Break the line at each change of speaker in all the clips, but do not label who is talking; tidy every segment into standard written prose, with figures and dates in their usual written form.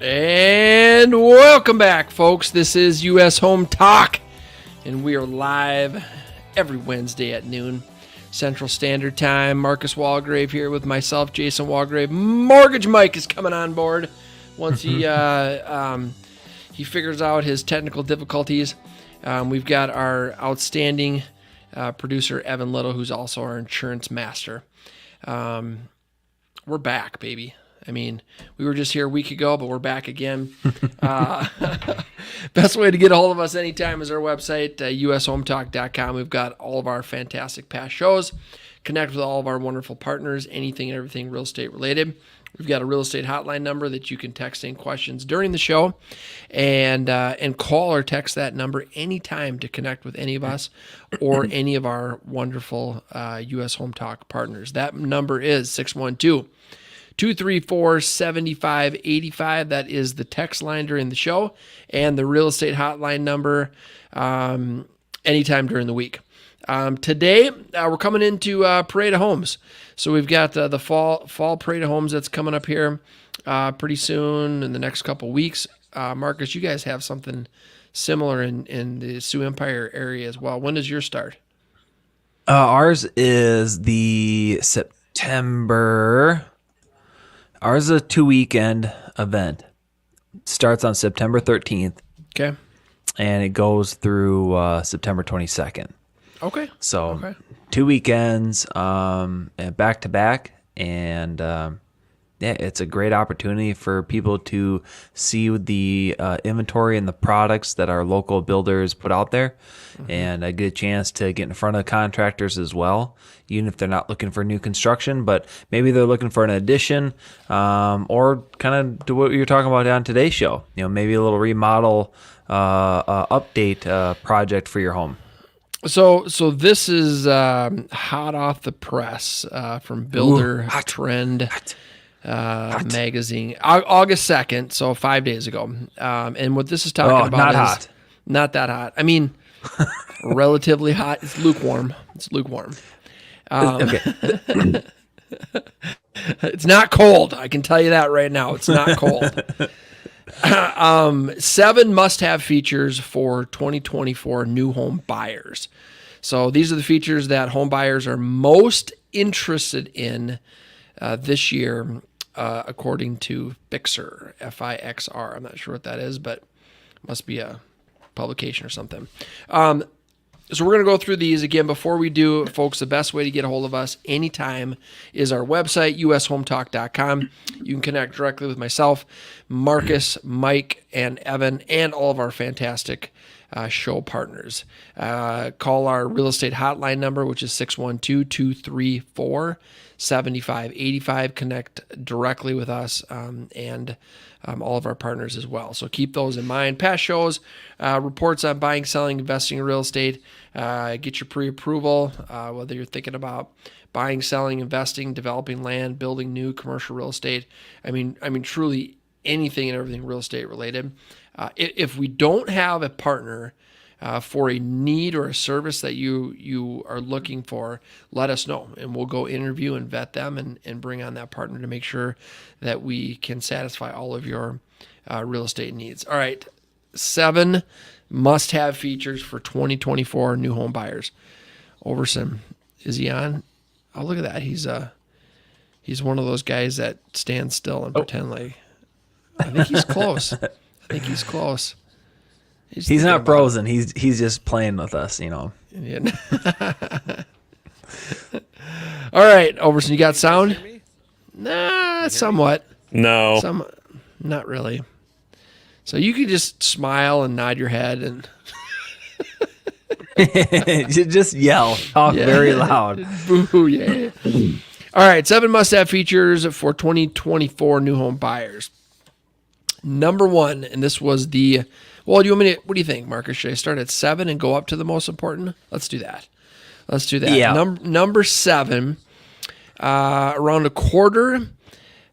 And welcome back, folks. This is U.S. Home Talk, and we are live every Wednesday at noon Central Standard Time. Marcus Walgrave here with myself, Jason Walgrave. Mortgage Mike is coming on board once he figures out his technical difficulties. We've got our outstanding producer, Evan Little, who's also our insurance master. We're back, baby. I mean, we were just here a week ago, but we're back again. Best way to get a hold of us anytime is our website, ushometalk.com. We've got all of our fantastic past shows. Connect with all of our wonderful partners, anything and everything real estate related. We've got a real estate hotline number that you can text in questions during the show, and call or text that number anytime to connect with any of us or any of our wonderful U.S. Home Talk partners. That number is 612-234-7585. That is the text line during the show, and the real estate hotline number anytime during the week. Today, we're coming into Parade of Homes. So we've got the fall Parade of Homes that's coming up here pretty soon in the next couple weeks. Marcus, you guys have something similar in the Sioux Empire area as well. When does yours start?
Ours is the September... Ours is a 2-weekend event. Starts on September 13th.
Okay.
And it goes through September 22nd.
Okay.
So 2 weekends, back to back. And it's a great opportunity for people to see the inventory and the products that our local builders put out there. Mm-hmm. And I get a chance to get in front of contractors as well, even if they're not looking for new construction, but maybe they're looking for an addition, or kind of do what you're talking about on today's show. You know, maybe a little remodel update project for your home.
So this is hot off the press from Builder Trend magazine, August 2nd, so 5 days ago. And what this is talking about is not that hot. I mean, relatively hot. It's lukewarm.
Okay.
It's not cold. I can tell you that right now. It's not cold. 7 must-have features for 2024 new home buyers. So these are the features that home buyers are most interested in this year, according to Fixer, F-I-X-R. I'm not sure what that is, but it must be a publication or something. So we're going to go through these again. Before we do, folks, the best way to get a hold of us anytime is our website, ushometalk.com. You can connect directly with myself, Marcus, Mike, and Evan, and all of our fantastic show partners. Call our real estate hotline number, which is 612-234-7585. Connect directly with us and all of our partners as well. So keep those in mind. Past shows, reports on buying, selling, investing in real estate. Get your pre-approval, whether you're thinking about buying, selling, investing, developing land, building new commercial real estate. I mean, truly anything and everything real estate related. If we don't have a partner for a need or a service that you are looking for, let us know, and we'll go interview and vet them and bring on that partner to make sure that we can satisfy all of your real estate needs. All right, 7 must-have features for 2024 new home buyers. Overson, is he on? Oh, look at that. He's one of those guys that stands still and pretend like. I think he's close. He's
not frozen. He's just playing with us, you know.
Yeah. All right, Overson, you got sound? Nah, somewhat.
No.
Not really. So you could just smile and nod your head and
just yell, talk very loud.
Boo, yeah. All right, 7 must-have features for 2024 new home buyers. Number 1, and this was the, well, do you want me to, what do you think, Marcus? Should I start at 7 and go up to the most important? Let's do that.
Yeah.
Number 7, around a quarter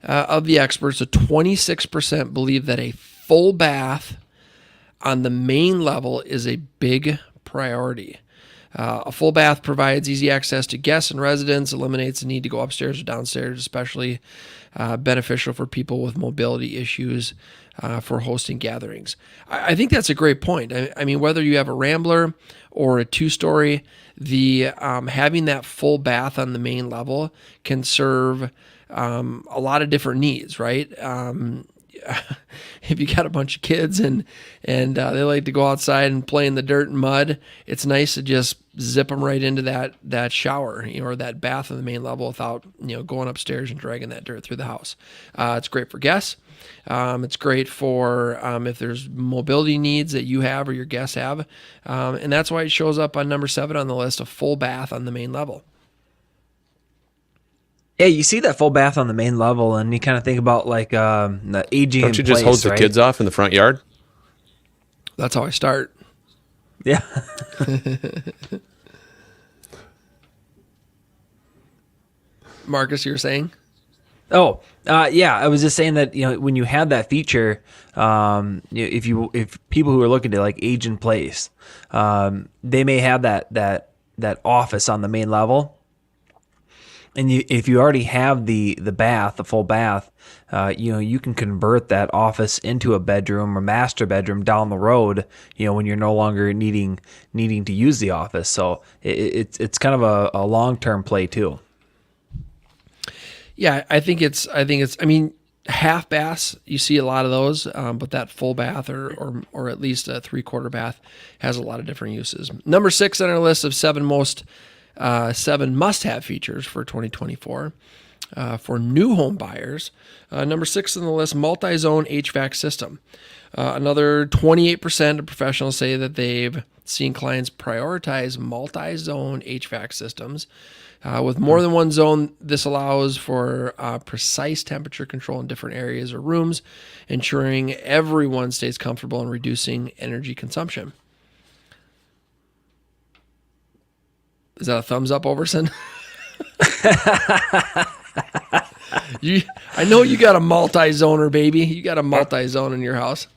of the experts, so 26%, believe that a full bath on the main level is a big priority. A full bath provides easy access to guests and residents, eliminates the need to go upstairs or downstairs, especially beneficial for people with mobility issues for hosting gatherings. I think that's a great point. I mean, whether you have a Rambler or a 2-story, the having that full bath on the main level can serve a lot of different needs, right? If you got a bunch of kids and they like to go outside and play in the dirt and mud, it's nice to just zip them right into that shower, or that bath on the main level without, going upstairs and dragging that dirt through the house. It's great for guests. It's great for if there's mobility needs that you have or your guests have. And that's why it shows up on number 7 on the list, a full bath on the main level.
Yeah, you see that full bath on the main level, and you kind of think about like the aging.
Don't you
in
just
place,
hose the
right?
kids off in the front yard?
That's how I start.
Yeah.
Marcus, you were saying?
Oh, yeah. I was just saying that when you have that feature, if people who are looking to like age in place, they may have that office on the main level. And if you already have the bath, the full bath, you can convert that office into a bedroom or master bedroom down the road, when you're no longer needing to use the office. So it's kind of a long-term play too.
Yeah, I think it's, I mean, half baths, you see a lot of those, but that full bath or at least a 3/4 bath has a lot of different uses. Number 6 on our list of 7 must-have features for 2024 for new home buyers. Number 6 on the list, multi-zone HVAC system. Another 28% of professionals say that they've seen clients prioritize multi-zone HVAC systems. With more than one zone, this allows for precise temperature control in different areas or rooms, ensuring everyone stays comfortable and reducing energy consumption. Is that a thumbs up, Overson? I know you got a multi-zoner, baby. You got a multi-zone in your house.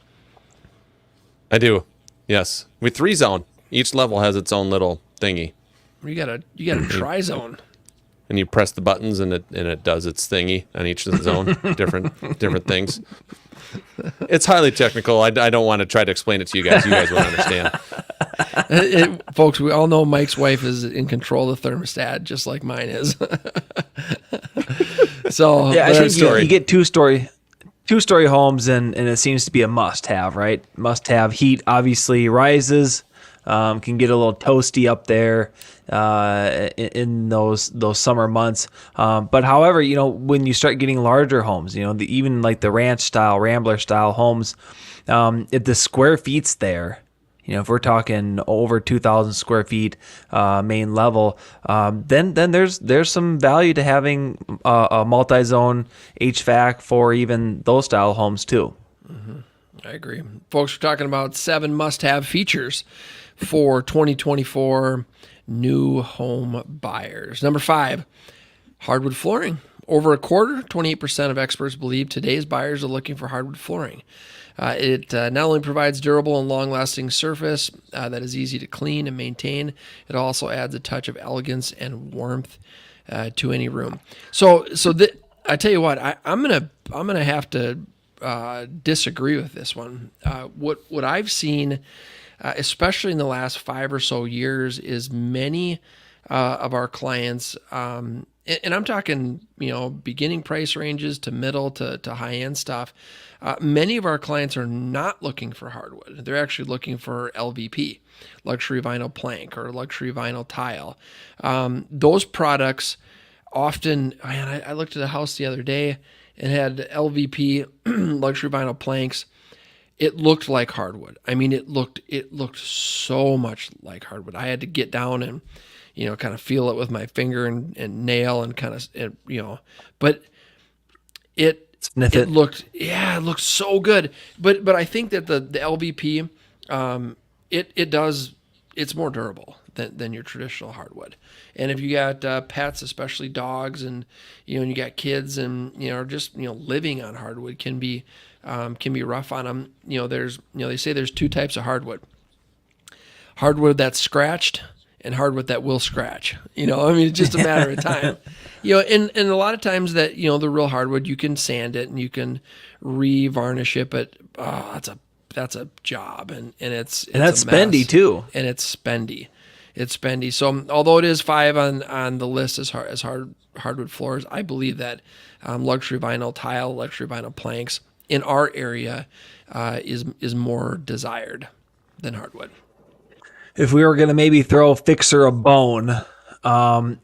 I do. Yes. We 3-zone. Each level has its own little thingy.
You got a tri-zone.
And you press the buttons and it does its thingy on each zone, different things. It's highly technical. I don't want to try to explain it to you guys. You guys won't understand.
Folks, we all know Mike's wife is in control of the thermostat, just like mine is. So
Yeah, I think
story.
you get two-story homes, and it seems to be a must-have, right? Must-have. Heat obviously rises, can get a little toasty up there in those summer months. But however, when you start getting larger homes, even like the ranch style, Rambler style homes, if the square feet's there, if we're talking over 2,000 square feet main level, then there's some value to having a multi-zone HVAC for even those style homes too.
Mm-hmm. I agree. Folks, we're talking about 7 must-have features for 2024 new home buyers. Number 5, hardwood flooring. Over a quarter, 28% of experts believe today's buyers are looking for hardwood flooring. It not only provides durable and long-lasting surface that is easy to clean and maintain, it also adds a touch of elegance and warmth to any room. So I tell you what, I'm gonna have to disagree with this one. What I've seen, especially in the last 5 or so years, is many of our clients, and I'm talking, beginning price ranges to middle to high end stuff. Many of our clients are not looking for hardwood. They're actually looking for LVP, luxury vinyl plank, or luxury vinyl tile. Those products often, I looked at a house the other day and had LVP luxury vinyl planks. It looked like hardwood. I mean, it looked so much like hardwood. I had to get down and, kind of feel it with my finger and nail and kind of, but
Sniff
it
it.
looked so good. But I think that the LVP, it's more durable than your traditional hardwood. And if you got pets, especially dogs, and and you got kids, and just living on hardwood can be rough on them. They say there's two types of hardwood: hardwood that's scratched and hardwood that will scratch. It's just a matter of time. And a lot of times that the real hardwood, you can sand it and you can re-varnish it, but that's a job, and it's
that's
a mess.
spendy too.
And it's spendy. It's spendy. So although it is 5 on the list as hardwood floors, I believe that luxury vinyl tile, luxury vinyl planks in our area is more desired than hardwood.
If we were going to maybe throw Fixer a bone,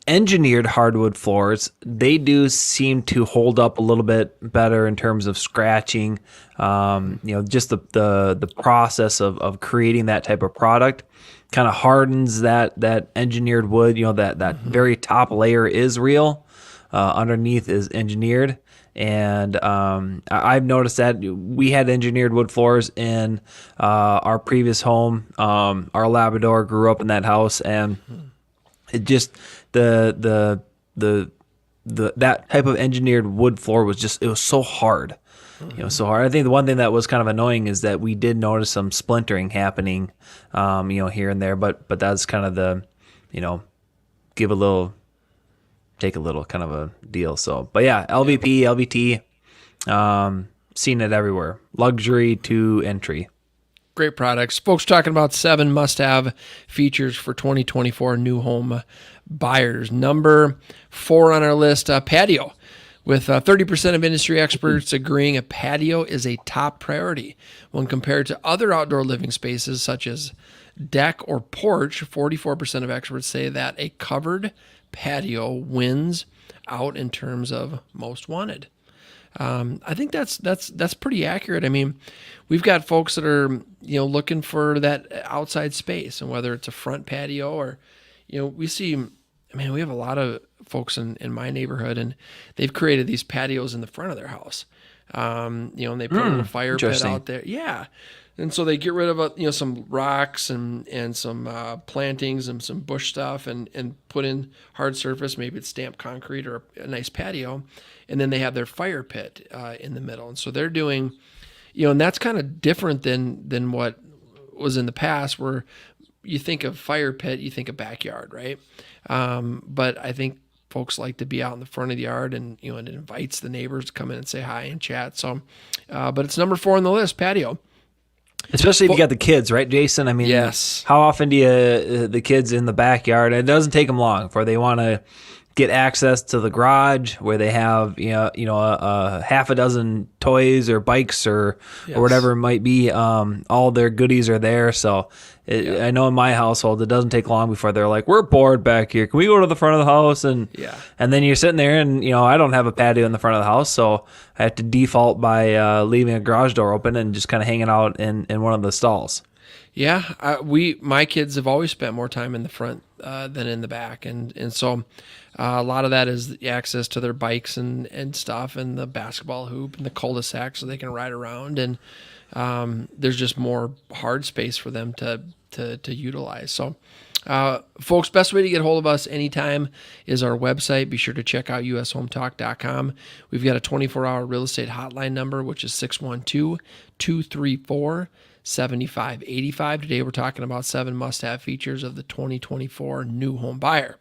engineered hardwood floors, they do seem to hold up a little bit better in terms of scratching. Just the process of creating that type of product kind of hardens that engineered wood. That very top layer is real, underneath is engineered. And I've noticed that we had engineered wood floors in our previous home. Our Labrador grew up in that house, and it just that type of engineered wood floor was it was so hard. So hard. I think the one thing that was kind of annoying is that we did notice some splintering happening, here and there. But that's kind of the, give a little, take a little kind of a deal. So, but yeah, LVP, LVT, seen it everywhere. Luxury to entry.
Great products. Folks talking about 7 must-have features for 2024 new home buyers. Number 4 on our list, patio. With 30% of industry experts agreeing a patio is a top priority. When compared to other outdoor living spaces such as deck or porch, 44% of experts say that a covered patio wins out in terms of most wanted. I think that's pretty accurate. I mean, we've got folks that are looking for that outside space, and whether it's a front patio or we see. I mean, we have a lot of folks in my neighborhood, and they've created these patios in the front of their house. And they put a little fire pit out there. Yeah. And so they get rid of some rocks and some plantings and some bush stuff and put in hard surface, maybe it's stamped concrete or a nice patio, and then they have their fire pit in the middle. And so they're doing, and that's kind of different than what was in the past, where you think of fire pit, you think of backyard, right? But I think folks like to be out in the front of the yard, and it invites the neighbors to come in and say hi and chat. So, but it's number 4 on the list, patio.
Especially if you got the kids, right, Jason? I mean,
yes.
How often do you the kids in the backyard? It doesn't take them long before they want to get access to the garage where they have a half a dozen toys or bikes or whatever it might be. All their goodies are there. So I know in my household it doesn't take long before they're like, we're bored back here, can we go to the front of the house? And then you're sitting there, and I don't have a patio in the front of the house, so I have to default by leaving a garage door open and just kind of hanging out in one of the stalls.
Yeah, my kids have always spent more time in the front than in the back, and so a lot of that is the access to their bikes and stuff, and the basketball hoop and the cul-de-sac, so they can ride around, and there's just more hard space for them to utilize. So, folks, best way to get a hold of us anytime is our website. Be sure to check out ushometalk.com. We've got a 24-hour real estate hotline number, which is 612-234-7585. Today we're talking about 7 must-have features of the 2024 new home buyer.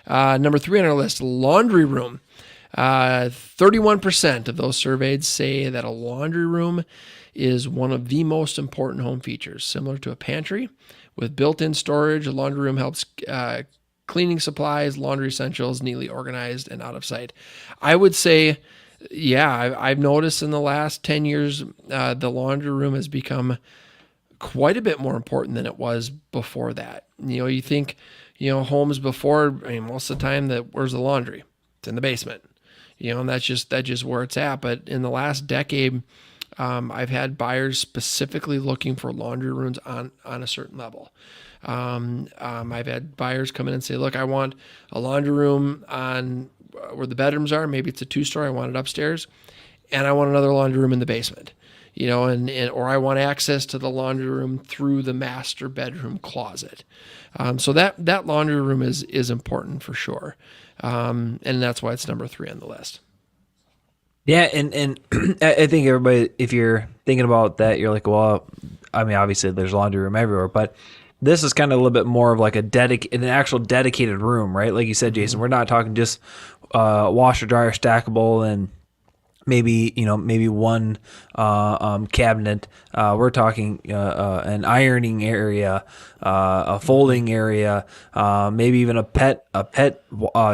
Number 3 on our list, laundry room. 31% of those surveyed say that a laundry room is one of the most important home features. Similar to a pantry, with built-in storage, a laundry room helps cleaning supplies, laundry essentials neatly organized and out of sight. I would say, I've noticed in the last 10 years, the laundry room has become quite a bit more important than it was before that. You think, homes before, most of the time, where's the laundry? It's in the basement, and that's just where it's at. But in the last decade, I've had buyers specifically looking for laundry rooms on a certain level. I've had buyers come in and say, look, I want a laundry room on where the bedrooms are. Maybe it's a 2-story. I want it upstairs. And I want another laundry room in the basement, or I want access to the laundry room through the master bedroom closet. So that laundry room is important for sure. And that's why it's number 3 on the list.
Yeah, and I think everybody, if you're thinking about that, you're like, well, I mean, obviously there's laundry room everywhere, but this is kind of a little bit more of like an actual dedicated room, right? Like you said, Jason, we're not talking just washer, dryer, stackable, and maybe one cabinet. We're talking an ironing area, a folding area, maybe even a pet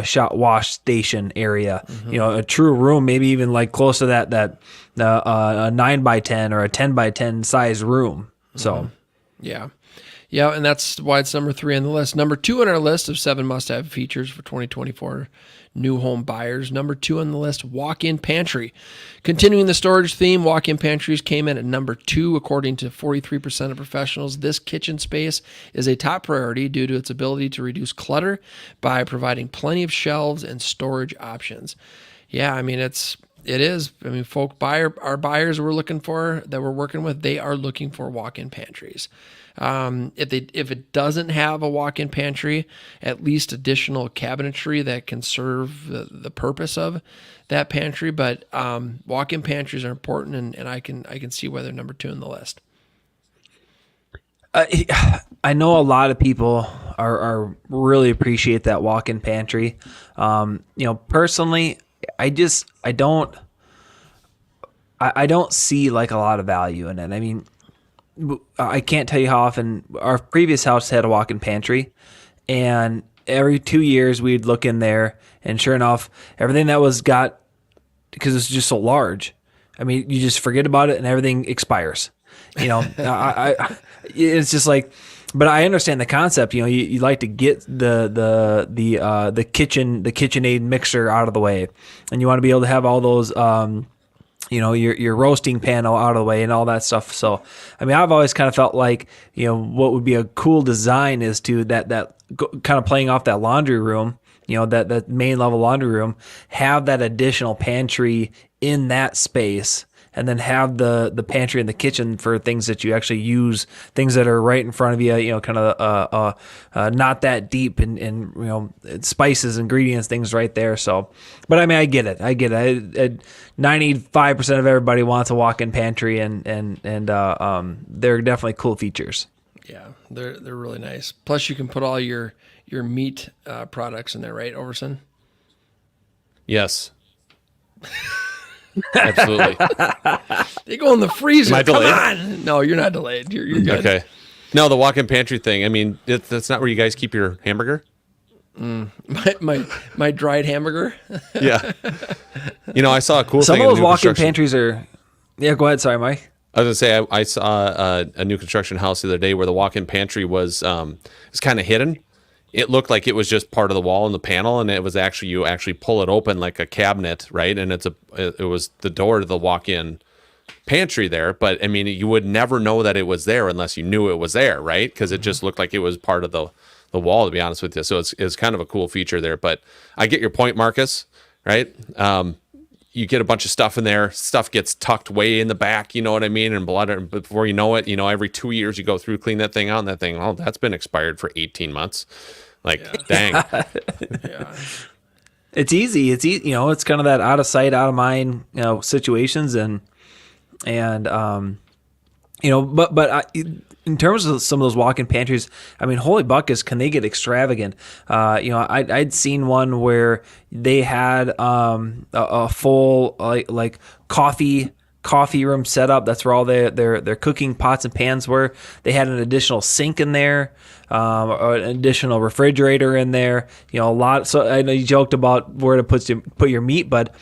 shot wash station area. A true room, maybe even like close to that a 9x10 or a 10x10 size room. So,
yeah, and that's why it's number 3 on the list. Number 2 on our list of 7 must-have features for 2024 new home buyers. Number 2 on the list, walk-in pantry. Continuing the storage theme, walk-in pantries came in at number 2, according to 43% of professionals. This kitchen space is a top priority due to its ability to reduce clutter by providing plenty of shelves and storage options. Yeah, I mean, it is. I mean, our buyers we're looking for, that we're working with, they are looking for walk-in pantries. If it doesn't have a walk-in pantry, at least additional cabinetry that can serve the purpose of that pantry. But walk-in pantries are important, and I can see why they're number 2 on the list.
I know a lot of people are really appreciate that walk-in pantry. Personally, I don't see like a lot of value in it. I mean, I can't tell you how often our previous house had a walk-in pantry, and every 2 years we'd look in there, and sure enough, everything that was got, because it's just so large, I mean, you just forget about it and everything expires. It's just like, but I understand the concept. You like to get the KitchenAid mixer out of the way, and you want to be able to have all those your roasting panel out of the way and all that stuff. So, I mean, I've always kind of felt like, what would be a cool design is to that kind of playing off that laundry room, that main level laundry room, have that additional pantry in that space, and then have the pantry in the kitchen for things that you actually use, things that are right in front of you, kind of not that deep, and spices, ingredients, things right there. So, but I mean, I get it. 95% of everybody wants a walk-in pantry, and they're definitely cool features.
Yeah, they're really nice. Plus, you can put all your meat products in there, right, Overson?
Yes. Absolutely.
They go in the freezer.
Am I delayed?
Come on. No, you're not delayed. You're good.
Okay. No, the walk-in pantry thing. I mean, that's not where you guys keep your hamburger.
My dried hamburger.
Yeah. I saw a cool
Some
thing.
of those walk-in pantries are. Yeah, go ahead. Sorry, Mike.
I was gonna say I saw a new construction house the other day where the walk-in pantry was kind of hidden. It looked like it was just part of the wall in the panel, and it was actually, you actually pull it open like a cabinet, right? And it was the door to the walk-in pantry there. But I mean, you would never know that it was there unless you knew it was there, right? Because it just looked like it was part of the wall, to be honest with you. So it's kind of a cool feature there. But I get your point, Marcus, right? You get a bunch of stuff in there, stuff gets tucked way in the back, you know what I mean? And before you know it, every 2 years you go through, clean that thing out, and that thing, oh, that's been expired for 18 months. Like, dang.
Yeah.
It's easy. It's it's kind of that out of sight, out of mind, situations, and but in terms of some of those walk-in pantries, I mean, holy buckets, can they get extravagant? I'd seen one where they had a full like coffee room set up. That's where all their cooking pots and pans were. They had an additional sink in there, or an additional refrigerator in there. A lot. So I know you joked about where to put your meat, but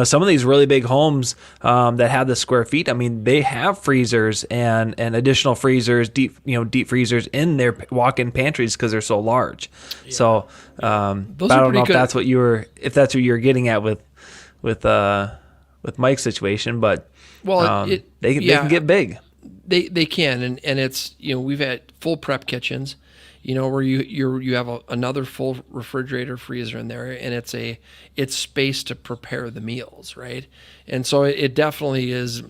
some of these really big homes that have the square feet, I mean, they have freezers and additional freezers, deep freezers in their walk-in pantries because they're so large. Yeah. So, but I don't know if that's what you were getting at with Mike's situation, but
Well,
they can get big.
They can, and it's, we've had full prep kitchens, where you have another full refrigerator, freezer in there, and it's space to prepare the meals, right? And so it definitely is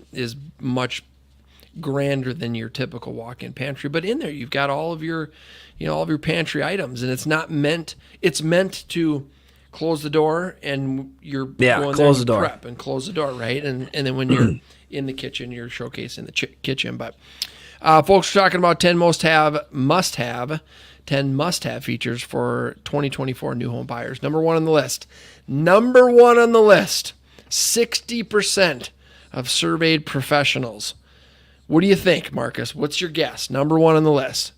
much grander than your typical walk-in pantry. But in there, you've got all of your pantry items, and it's meant to close the door and you're going
close
there
the door.
prep and close the door, right? And then when you're in the kitchen, you're showcasing the kitchen. But folks are talking about 10 must-have features for 2024 new home buyers. Number one on the list, 60% of surveyed professionals. What do you think, Marcus? What's your guess? Number one on the list.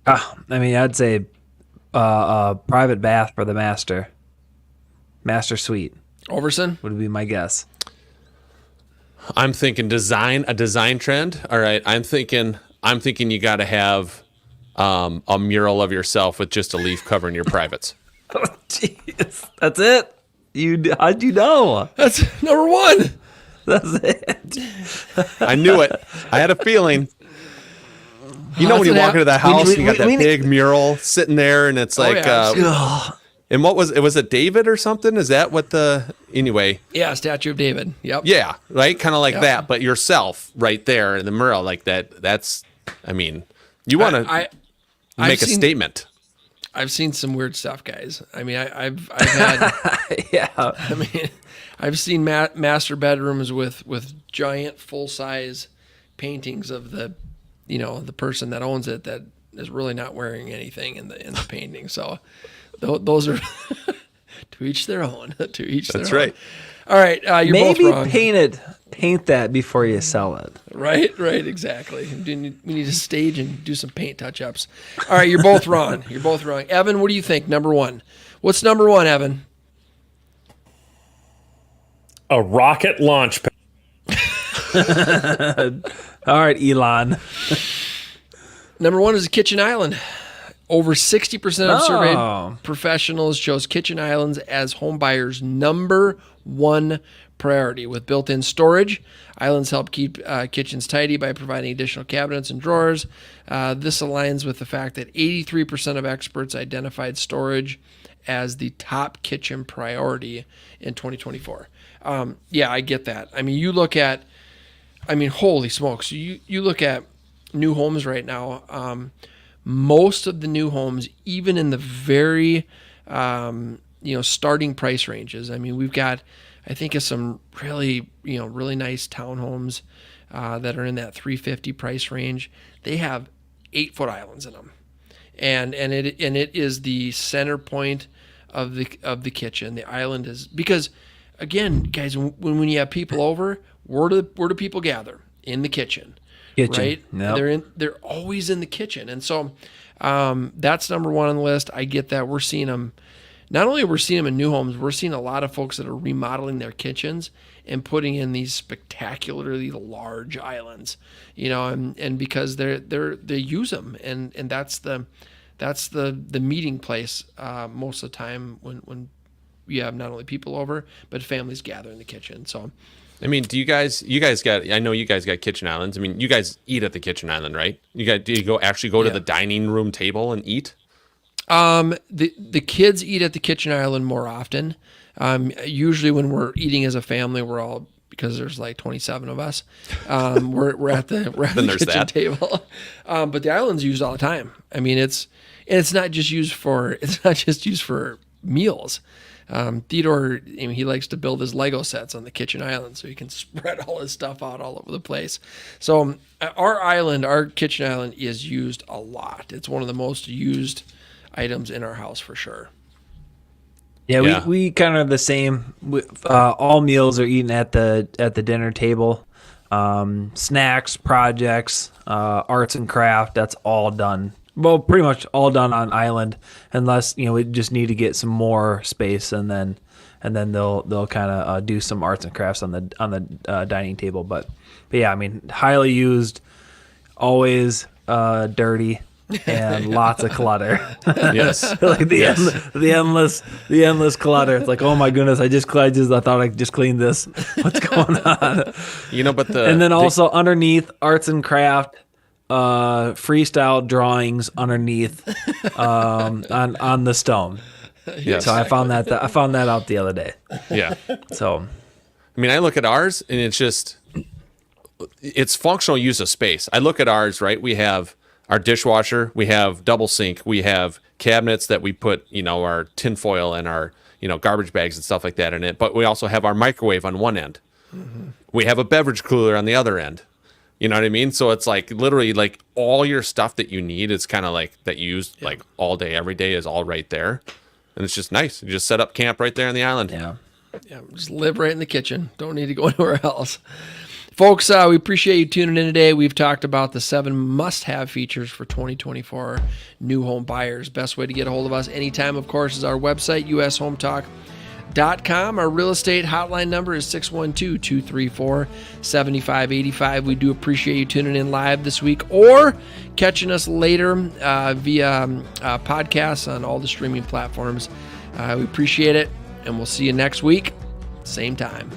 I'd say a private bath for the master suite
Overson?
would be my guess.
I'm thinking a design trend. All right, I'm thinking you got to have a mural of yourself with just a leaf covering your privates.
Oh, jeez, that's it. How'd you know?
That's number one.
That's it.
I knew it. I had a feeling. When you walk into that house, and you got that big mural sitting there, and it's like, and was it David or something? Is that what anyway?
Yeah, Statue of David. Yep.
Yeah, right, kind of like that, but yourself right there in the mural, like that. That's, you want to make a statement.
I've seen some weird stuff, guys. I've had,
Yeah.
I've seen master bedrooms with giant full size paintings of the person that owns it that is really not wearing anything in the painting. So those are to each their own. To each their own.
That's right.
All right, you're
Maybe
both wrong.
paint that before you sell it.
Right, exactly. We need to stage and do some paint touch-ups. All right, you're both wrong. Evan, what do you think? Number one. What's number one, Evan?
A rocket launch pad.
All right, Elon.
Number one is a kitchen island. Over 60% of
Oh.
surveyed professionals chose kitchen islands as home buyers' number one priority. With built-in storage, islands help keep kitchens tidy by providing additional cabinets and drawers. This aligns with the fact that 83% of experts identified storage as the top kitchen priority in 2024. Yeah, I get that. You look at, holy smokes. You look at new homes right now. Most of the new homes, even in the very, starting price ranges. We've got, I think, some really, really nice townhomes that are in that $350 price range. They have 8-foot islands in them, and it is the center point of the kitchen. The island is, because, again, guys, when you have people over, where do people gather? In the kitchen. Right?
Yep.
They're always in the kitchen. And so that's number one on the list. I get that. We're seeing them. Not only are we seeing them in new homes, we're seeing a lot of folks that are remodeling their kitchens and putting in these spectacularly large islands, and because they use them, and that's the meeting place most of the time when you have not only people over, but families gather in the kitchen. So
Do you guys got, I know you guys got kitchen islands. You guys eat at the kitchen island, right? Do you go to the dining room table and eat?
The kids eat at the kitchen island more often. Usually when we're eating as a family, we're all, because there's like 27 of us, we're at the kitchen table. But the island's used all the time. It's not just used for meals. Theodore, he likes to build his Lego sets on the kitchen island so he can spread all his stuff out all over the place. So our kitchen island is used a lot. It's one of the most used items in our house for sure.
Yeah. We kind of the same. All meals are eaten at the dinner table. Snacks, projects, arts and craft, that's all done. Well, pretty much all done on island, unless we just need to get some more space, and then they'll kind of do some arts and crafts on the dining table. But yeah, highly used, always dirty. and lots of clutter.
Yes.
Like the
Yes.
the endless clutter. It's like, oh my goodness, I thought I just cleaned this. What's going on?
But
And then also underneath arts and craft, freestyle drawings underneath, on the stone.
yes.
So I found that out the other day.
Yeah.
So
I look at ours and it's functional use of space. I look at ours, right? We have our dishwasher, we have double sink, we have cabinets that we put, our tinfoil and our, garbage bags and stuff like that in it. But we also have our microwave on one end. Mm-hmm. We have a beverage cooler on the other end. You know what I mean? So it's like literally like all your stuff that you need, it's kind of like that you use like all day, every day is all right there. And it's just nice. You just set up camp right there on the island.
yeah.
Yeah, just live right in the kitchen. Don't need to go anywhere else. Folks, we appreciate you tuning in today. We've talked about the 7 must-have features for 2024 new home buyers. Best way to get a hold of us anytime, of course, is our website, ushometalk.com. Our real estate hotline number is 612-234-7585. We do appreciate you tuning in live this week or catching us later via podcasts on all the streaming platforms. We appreciate it, and we'll see you next week, same time.